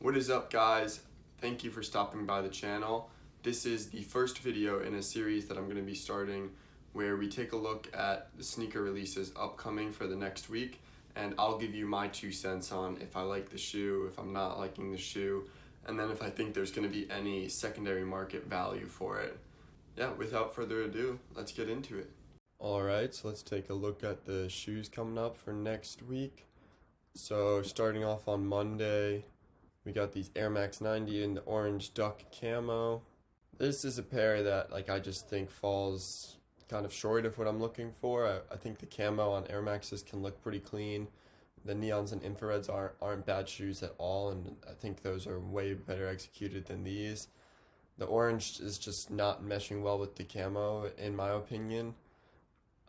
What is up, guys? Thank you for stopping by the channel. This is the first video in a series that I'm going to be starting where we take a look at the sneaker releases upcoming for the next week, and I'll give you my 2 cents on if I like the shoe, if I'm not liking the shoe, and then if I think there's going to be any secondary market value for it. Yeah, without further ado, let's get into it. Alright, so let's take a look at the shoes coming up for next week. So starting off on Monday, we got these Air Max 90 in the orange duck camo. This is a pair that I just think falls kind of short of what I'm looking for. I think the camo on Air Maxes can look pretty clean. The neons and infrareds aren't bad shoes at all, and I think those are way better executed than these. The orange is just not meshing well with the camo, in my opinion.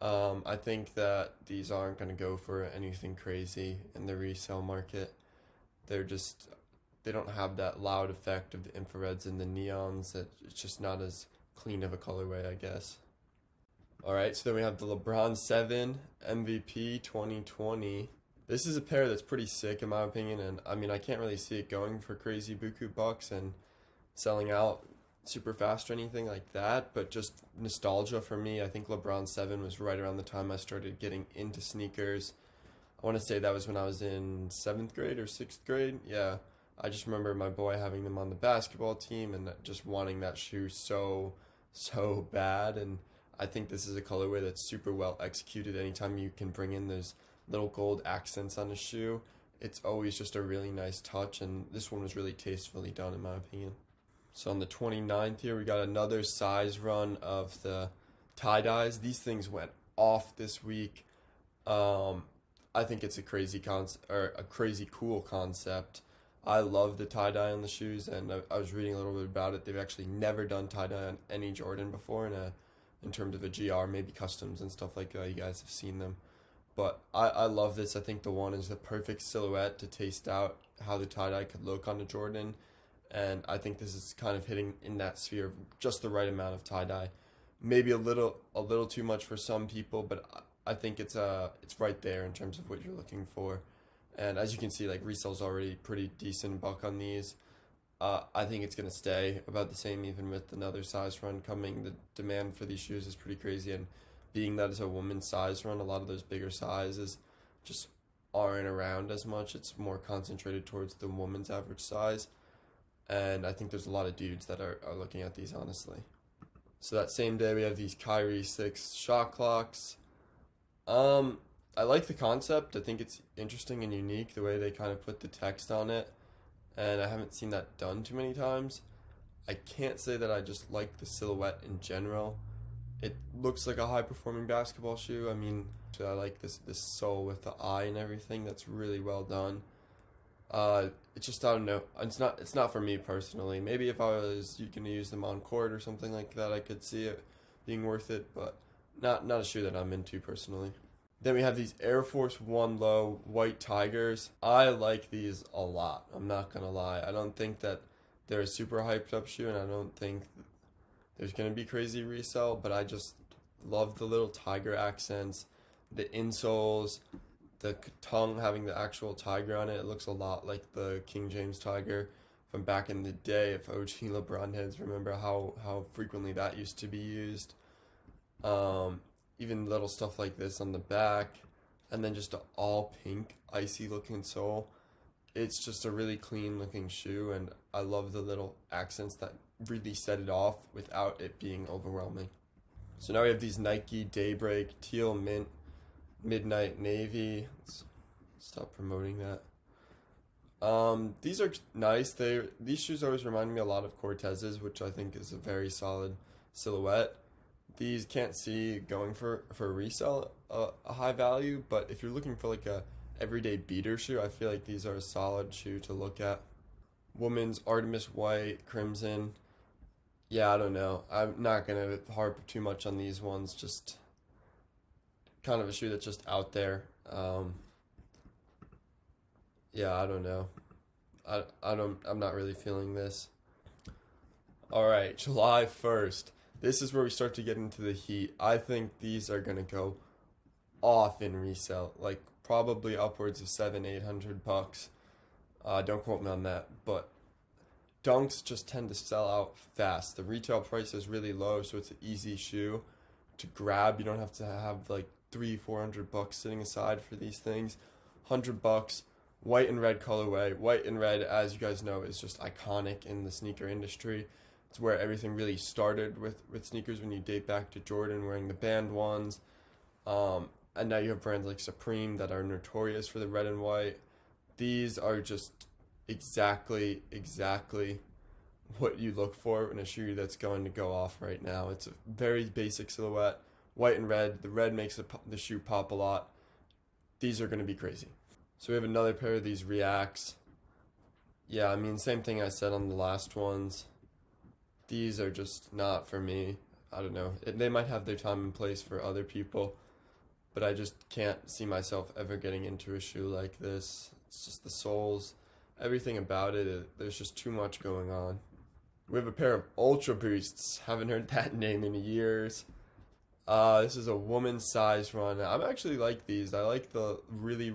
I think that these aren't going to go for anything crazy in the resale market. They don't have that loud effect of the infrareds and the neons. It's just not as clean of a colorway, I guess. Alright, so then we have the LeBron 7 MVP 2020. This is a pair that's pretty sick in my opinion, and I mean, I can't really see it going for crazy buku bucks and selling out super fast or anything like that, but just nostalgia for me. I think LeBron 7 was right around the time I started getting into sneakers. I want to say that was when I was in 7th grade or 6th grade. Yeah, I just remember my boy having them on the basketball team and just wanting that shoe so bad. And I think this is a colorway that's super well executed. Anytime you can bring in those little gold accents on a shoe, it's always just a really nice touch, and this one was really tastefully done in my opinion. So on the 29th here, we got another size run of the tie-dyes. These things went off this week. I think it's a crazy cool concept. I love the tie-dye on the shoes, and I was reading a little bit about it. They've actually never done tie-dye on any Jordan before in terms of a GR, maybe customs and stuff like that. You guys have seen them. But I love this. I think the one is the perfect silhouette to taste out how the tie-dye could look on a Jordan. And I think this is kind of hitting in that sphere of just the right amount of tie-dye. Maybe a little too much for some people, but I think it's right there in terms of what you're looking for. And as you can see, resale's already pretty decent buck on these. I think it's gonna stay about the same even with another size run coming. The demand for these shoes is pretty crazy, and being that it's a woman's size run, a lot of those bigger sizes just aren't around as much. It's more concentrated towards the woman's average size. And I think there's a lot of dudes that are looking at these, honestly. So that same day, we have these Kyrie 6 shot clocks. I like the concept. I think it's interesting and unique, the way they kind of put the text on it. And I haven't seen that done too many times. I can't say that I just like the silhouette in general. It looks like a high-performing basketball shoe. I mean, I like this sole with the eye and everything. That's really well done. It's just, I don't know, it's not for me personally. Maybe if I was gonna use them on court or something like that, I could see it being worth it, but not a shoe that I'm into personally. Then we have these Air Force 1 Low white Tigers. I like these a lot, I'm not gonna lie. I don't think that they're a super hyped up shoe, and I don't think there's gonna be crazy resale, but I just love the little tiger accents, the insoles, the tongue having the actual tiger on it. It looks a lot like the King James tiger from back in the day. If OG LeBron heads remember how frequently that used to be used. Even little stuff like this on the back, and then just an all pink icy looking sole. It's just a really clean looking shoe, and I love the little accents that really set it off without it being overwhelming. So now we have these Nike Daybreak teal mint midnight navy. Let's stop promoting that. These are nice. These shoes always remind me a lot of Cortez's, which I think is a very solid silhouette. These can't see going for resale a high value, but if you're looking for a everyday beater shoe, I feel like these are a solid shoe to look at. Women's Artemis white crimson. Yeah, I don't know. I'm not gonna harp too much on these ones. Just kind of a shoe that's just out there. Yeah, I don't know. I'm not really feeling this. Alright, July 1st. This is where we start to get into the heat. I think these are gonna go off in resale, probably upwards of $700-800. Don't quote me on that, but Dunks just tend to sell out fast. The retail price is really low, so it's an easy shoe to grab. You don't have to have like $300-400 sitting aside for these things. $100, white and red colorway. White and red, as you guys know, is just iconic in the sneaker industry. It's where everything really started with sneakers when you date back to Jordan wearing the band ones. And now you have brands like Supreme that are notorious for the red and white. These are just exactly what you look for in a shoe that's going to go off right now. It's a very basic silhouette, white and red. The red makes the shoe pop a lot. These are going to be crazy. So we have another pair of these Reacts. Yeah, I mean, same thing I said on the last ones. These are just not for me. I don't know. They might have their time and place for other people, but I just can't see myself ever getting into a shoe like this. It's just the soles, everything about it, there's just too much going on. We have a pair of Ultra Boosts. Haven't heard that name in years. This is a woman's size run. I actually like these. I like the really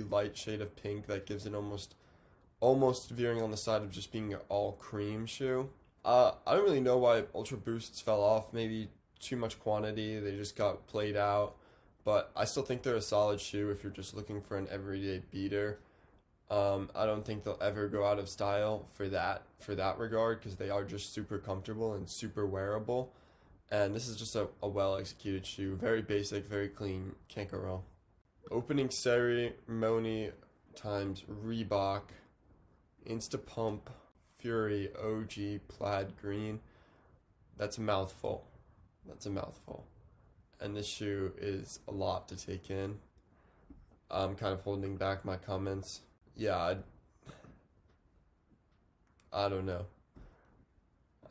light shade of pink that gives it almost veering on the side of just being an all cream shoe. I don't really know why Ultra Boosts fell off. Maybe too much quantity. They just got played out. But I still think they're a solid shoe if you're just looking for an everyday beater. I don't think they'll ever go out of style for that regard, because they are just super comfortable and super wearable. And this is just a well executed shoe. Very basic, very clean. Can't go wrong. Opening ceremony times Reebok Instapump Fury OG Plaid Green. That's a mouthful. And this shoe is a lot to take in. I'm kind of holding back my comments. Yeah, I don't know.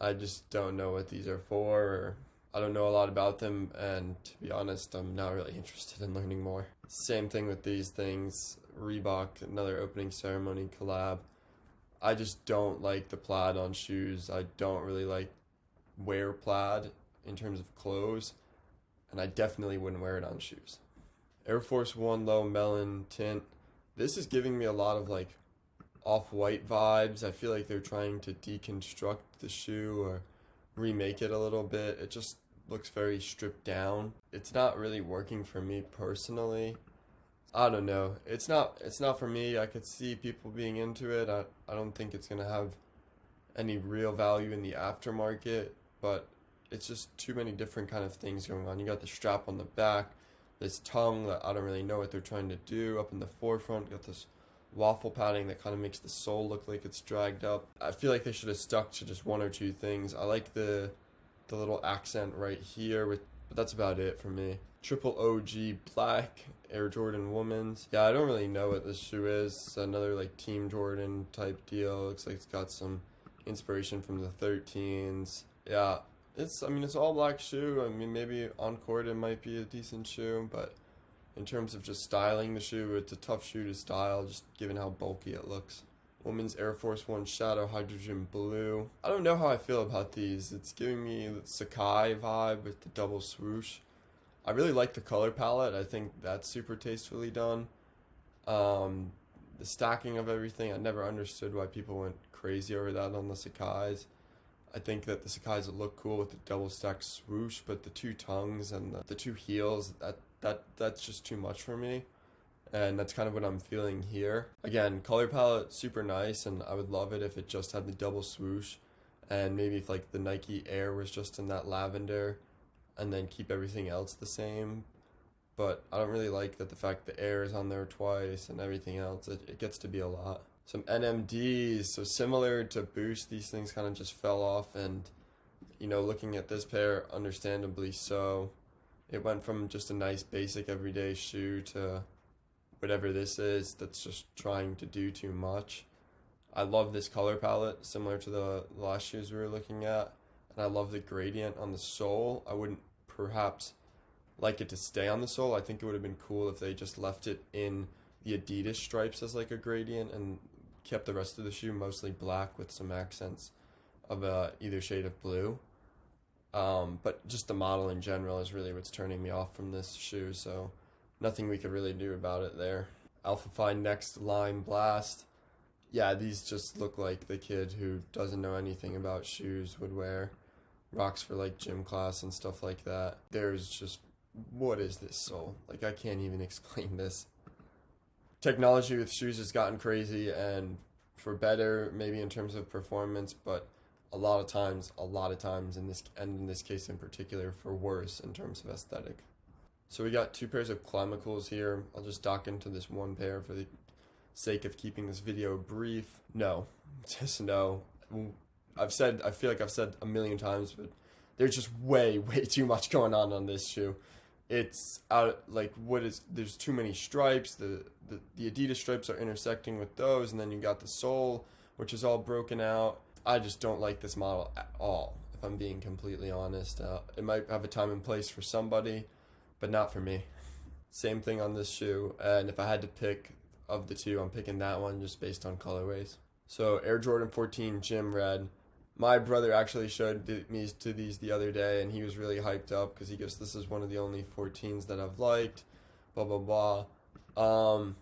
I just don't know what these are for, or I don't know a lot about them, and to be honest, I'm not really interested in learning more. Same thing with these things. Reebok, another opening ceremony collab. I just don't like the plaid on shoes. I don't really wear plaid in terms of clothes, and I definitely wouldn't wear it on shoes. Air Force One Low Melon Tint. This is giving me a lot of off-white vibes. I feel like they're trying to deconstruct the shoe or remake it a little bit. It just looks very stripped down. It's not really working for me personally. I don't know. It's not for me. I could see people being into it. I don't think it's gonna have any real value in the aftermarket, but it's just too many different kind of things going on. You got the strap on the back, this tongue that I don't really know what they're trying to do. Up in the forefront, got this waffle padding that kind of makes the sole look like it's dragged up. I feel like they should have stuck to just one or two things. I like the little accent right here, but that's about it for me. Triple OG Black Air Jordan Women's. Yeah, I don't really know what this shoe is. It's another Team Jordan type deal. Looks like it's got some inspiration from the 13s. Yeah, it's all black shoe. I mean, maybe on court it might be a decent shoe, but in terms of just styling the shoe, it's a tough shoe to style, just given how bulky it looks. Women's Air Force One Shadow Hydrogen Blue. I don't know how I feel about these. It's giving me the Sakai vibe with the double swoosh. I really like the color palette. I think that's super tastefully done. The stacking of everything, I never understood why people went crazy over that on the Sakais. I think that the Sakais look cool with the double stack swoosh, but the two tongues and the two heels, that's just too much for me. And that's kind of what I'm feeling here. Again, color palette, super nice, and I would love it if it just had the double swoosh, and maybe if the Nike Air was just in that lavender, and then keep everything else the same. But I don't really like that the fact the Air is on there twice and everything else. It gets to be a lot. Some NMDs, so similar to Boost, these things kind of just fell off, and looking at this pair, understandably so. It went from just a nice basic everyday shoe to whatever this is that's just trying to do too much. I love this color palette, similar to the last shoes we were looking at, and I love the gradient on the sole. I wouldn't perhaps like it to stay on the sole. I think it would have been cool if they just left it in the Adidas stripes as a gradient and kept the rest of the shoe mostly black with some accents of either shade of blue. But just the model in general is really what's turning me off from this shoe, so nothing we could really do about it there. Alpha Phi Next Lime Blast. Yeah, these just look like the kid who doesn't know anything about shoes would wear. Rocks for like gym class and stuff like that. There's just, what is this sole? Like, I can't even explain this. Technology with shoes has gotten crazy, and for better, maybe in terms of performance, but a lot of times in this case in particular, for worse in terms of aesthetic. So we got 2 pairs of Climacools here. I'll just dock into this one pair for the sake of keeping this video brief. No, just no. I feel like I've said a million times, but there's just way too much going on this shoe. It's there's too many stripes. The Adidas stripes are intersecting with those, and then you got the sole, which is all broken out. I just don't like this model at all, if I'm being completely honest. It might have a time and place for somebody, but not for me. Same thing on this shoe, and if I had to pick of the two, I'm picking that one just based on colorways. So Air Jordan 14 Gym Red. My brother actually showed me to these the other day, and he was really hyped up because he goes, this is one of the only 14s that I've liked, blah, blah, blah.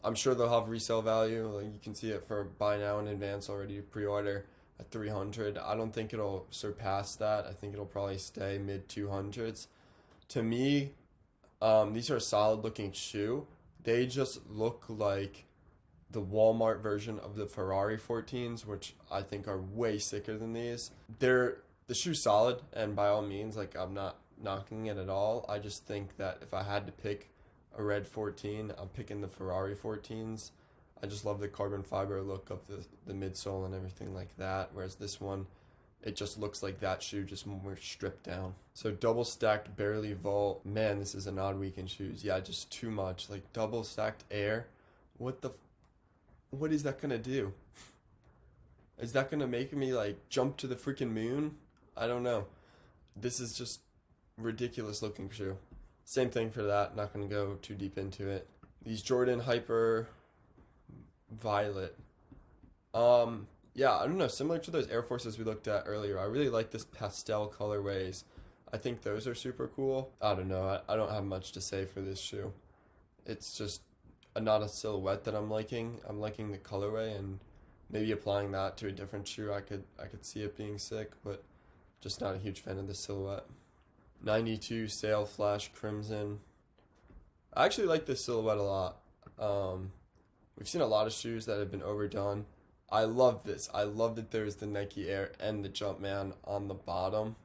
I'm sure they'll have resale value. Like, you can see it for buy now in advance already, pre-order at $300. I don't think it'll surpass that. I think it'll probably stay mid 200s. To me, these are a solid looking shoe. They just look like the Walmart version of the Ferrari 14s, which I think are way sicker than these. The shoe's solid, and by all means, like, I'm not knocking it at all. I just think that if I had to pick a red 14, I'm picking the Ferrari 14s. I just love the carbon fiber look of the midsole and everything like that, whereas this one, it just looks like that shoe, just more stripped down. So double stacked barely vault. Man, this is an odd week in shoes. Yeah, just too much. Like, double stacked Air. What is that gonna do? Is that gonna make me like jump to the freaking moon? I don't know. This is just ridiculous looking shoe. Same thing for that. Not gonna go too deep into it. These Jordan Hyper Violet. Yeah, I don't know. Similar to those Air Forces we looked at earlier, I really like this pastel colorways. I think those are super cool. I don't know. I don't have much to say for this shoe. It's just not a silhouette that I'm liking. I'm liking the colorway, and maybe applying that to a different shoe, I could see it being sick, but just not a huge fan of the silhouette. 92 Sail Flash Crimson. I actually like this silhouette a lot. We've seen a lot of shoes that have been overdone. I love this. I love that there's the Nike Air and the Jumpman on the bottom.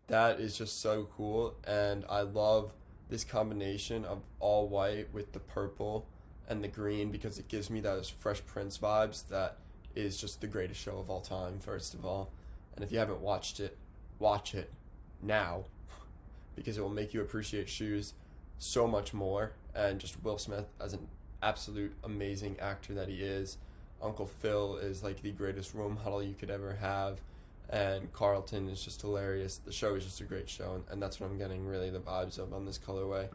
That is just so cool, and I love this combination of all white with the purple and the green, because it gives me those Fresh Prince vibes. That is just the greatest show of all time, first of all. And if you haven't watched it, watch it now, because it will make you appreciate shoes so much more. And just Will Smith as an absolute amazing actor that he is. Uncle Phil is like the greatest role model you could ever have, and Carlton is just hilarious. The show is just a great show, and that's what I'm getting really the vibes of on this colorway.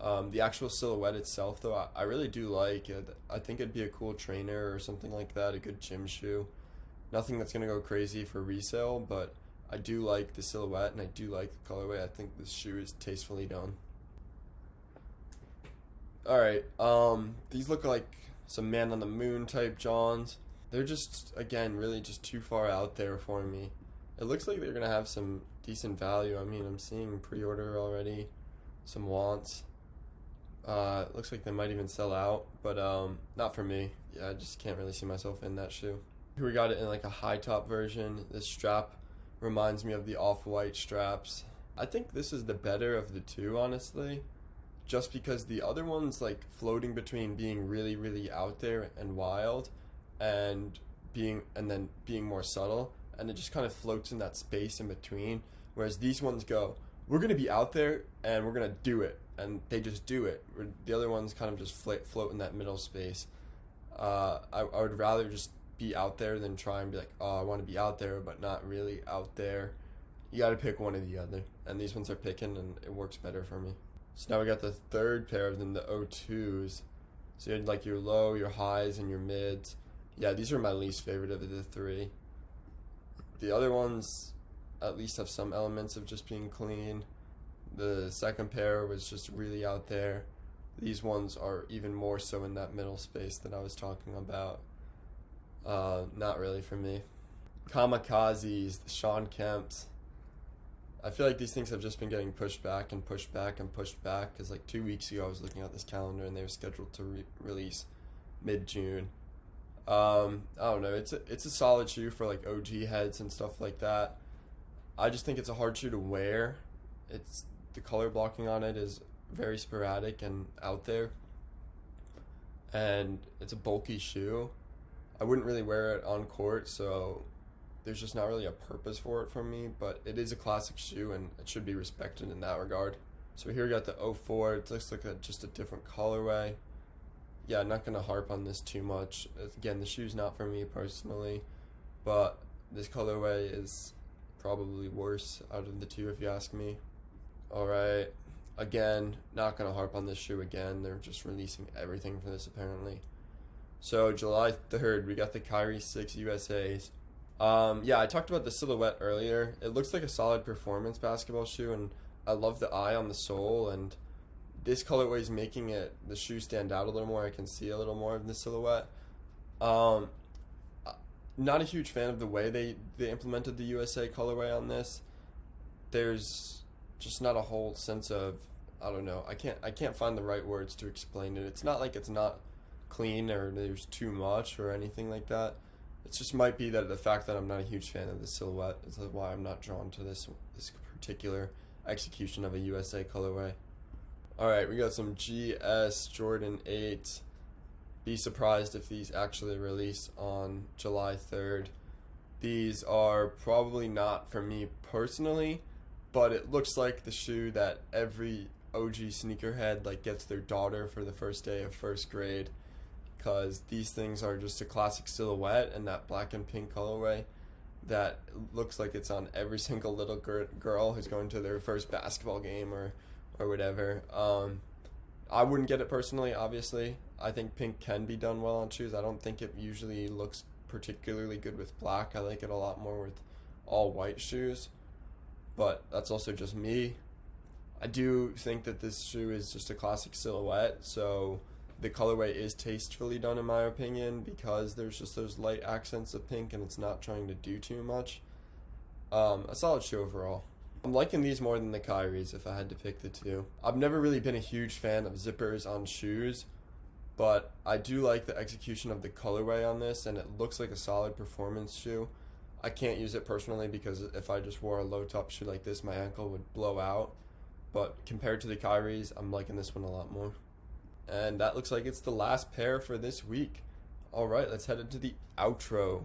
The actual silhouette itself, though, I really do like it. I think it'd be a cool trainer or something like that, a good gym shoe. Nothing that's going to go crazy for resale, but I do like the silhouette, and I do like the colorway. I think this shoe is tastefully done. Alright, these look like some Man on the Moon type Johns. They're just, again, really just too far out there for me. It looks like they're going to have some decent value. I mean, I'm seeing pre-order already, some wants. It looks like they might even sell out, but not for me. Yeah, I just can't really see myself in that shoe. Here we got it in like a high top version. This strap reminds me of the off-white straps. I think this is the better of the two, honestly, just because the other one's like floating between being really, really out there and wild, and then being more subtle, and it just kind of floats in that space in between. Whereas these ones go, we're gonna be out there and we're gonna do it, and they just do it. The other ones kind of just float in that middle space. I would rather just be out there than try and be like, oh, I want to be out there but not really out there. You got to pick one or the other, and these ones are picking, and it works better for me. So now we got the third pair of them, the O2s. So you had like your low, your highs, and your mids. Yeah, these are my least favorite of the three. The other ones at least have some elements of just being clean. The second pair was just really out there. These ones are even more so in that middle space that I was talking about. Not really for me. Kamikazes, the Sean Kemps. I feel like these things have just been getting pushed back and pushed back and pushed back, because like 2 weeks ago I was looking at this calendar and they were scheduled to release mid-June. I don't know. It's a solid shoe for like OG heads and stuff like that. I just think it's a hard shoe to wear. It's the color blocking on it is very sporadic and out there, and it's a bulky shoe. I wouldn't really wear it on court, so there's just not really a purpose for it for me, but it is a classic shoe and it should be respected in that regard. So here we got the 04. It looks like just a different colorway. Yeah, I'm not going to harp on this too much. Again, the shoe's not for me personally, but this colorway is probably worse out of the two if you ask me. Alright, again, not going to harp on this shoe again. They're just releasing everything for this apparently. So July 3rd, we got the Kyrie 6 USAs. Yeah, I talked about the silhouette earlier. It looks like a solid performance basketball shoe, and I love the eye on the sole, and this colorway is making the shoe stand out a little more. I can see a little more of the silhouette. Not a huge fan of the way they implemented the USA colorway on this. There's just not a whole sense of, I don't know, I can't find the right words to explain it. It's not like it's not clean or there's too much or anything like that. It just might be that the fact that I'm not a huge fan of the silhouette is why I'm not drawn to this particular execution of a USA colorway. Alright, we got some GS Jordan 8. Be surprised if these actually release on July 3rd. These are probably not for me personally, but it looks like the shoe that every OG sneakerhead like gets their daughter for the first day of first grade, because these things are just a classic silhouette and that black and pink colorway that looks like it's on every single little girl who's going to their first basketball game or whatever. I wouldn't get it personally, obviously. I think pink can be done well on shoes. I don't think it usually looks particularly good with black. I like it a lot more with all white shoes, but that's also just me. I do think that this shoe is just a classic silhouette, so the colorway is tastefully done in my opinion, because there's just those light accents of pink and it's not trying to do too much. A solid shoe overall. I'm liking these more than the Kyries if I had to pick the two. I've never really been a huge fan of zippers on shoes, but I do like the execution of the colorway on this, and it looks like a solid performance shoe. I can't use it personally because if I just wore a low top shoe like this, my ankle would blow out. But compared to the Kyries, I'm liking this one a lot more. And that looks like it's the last pair for this week. Alright, let's head into the outro.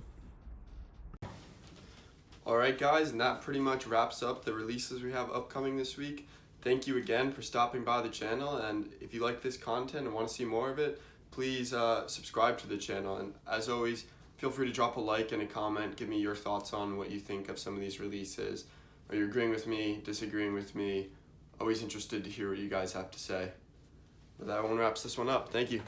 Alright guys, and that pretty much wraps up the releases we have upcoming this week. Thank you again for stopping by the channel, and if you like this content and want to see more of it, please subscribe to the channel. And as always, feel free to drop a like and a comment. Give me your thoughts on what you think of some of these releases. Are you agreeing with me, disagreeing with me? Always interested to hear what you guys have to say. But that one wraps this one up. Thank you.